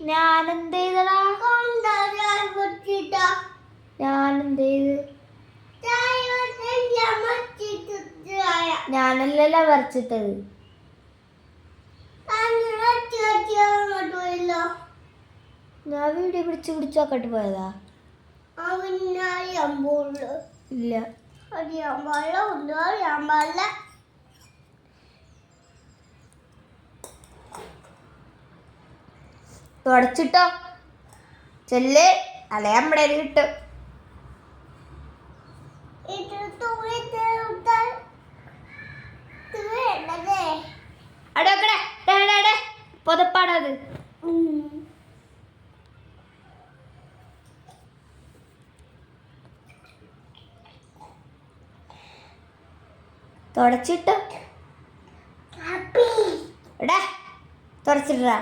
ഞാനെന്ത് ചെയ്തടാ? ഞാനെന്ത് ചെയ്ത്? ഞാനല്ലല്ലോ വരച്ചിട്ടത്. ഞാൻ വീഡിയോ പിടിച്ച് നോക്കട്ട് പോയതാ. ഇല്ല തുടച്ചിട്ടോ ചെല്ല്, അല്ലെ നമ്മുടെ കിട്ടും. പൊതപ്പാടത്. തുടച്ചിട്ടോ എടാ, തുടച്ചിട്ടാ.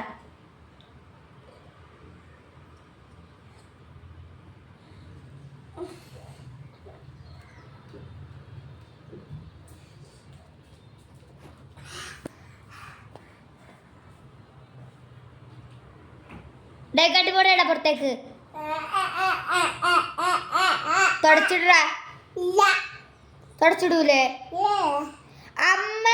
ഡേക്കാട്ടി പോടേടാ പുറത്തേക്ക്. തുടച്ചിടാ. തുടച്ചിടൂലേ അമ്മ?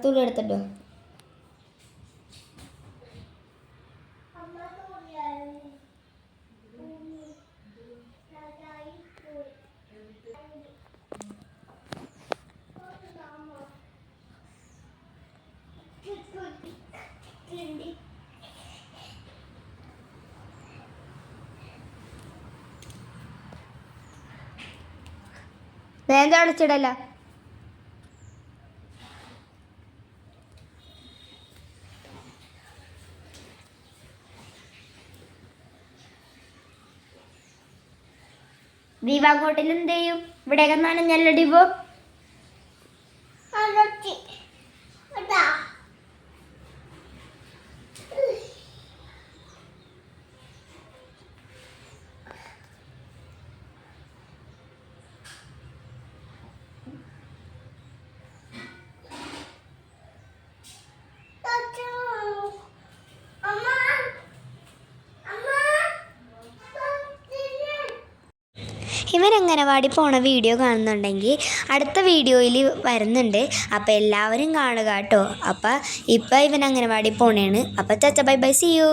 തുള്ളി എടുത്തിട്ടോ. വേഗം തുടച്ചിടല്ല. ദീപാങ്കോട്ടിൽ എന്ത് ചെയ്യും? ഇവിടെയൊക്കെ നനഞ്ഞല്ലോ ദീപു. ഇവൻ അംഗനവാടി പോണ വീഡിയോ കാണുന്നുണ്ടെങ്കിൽ അടുത്ത വീഡിയോയിൽ വരുന്നുണ്ട്. അപ്പോൾ എല്ലാവരും കാണുക കേട്ടോ. അപ്പോൾ ഇപ്പം ഇവൻ അംഗനവാടി പോണേണ്. അപ്പോൾ ചച്ച ബൈ ബൈ, സീ യു.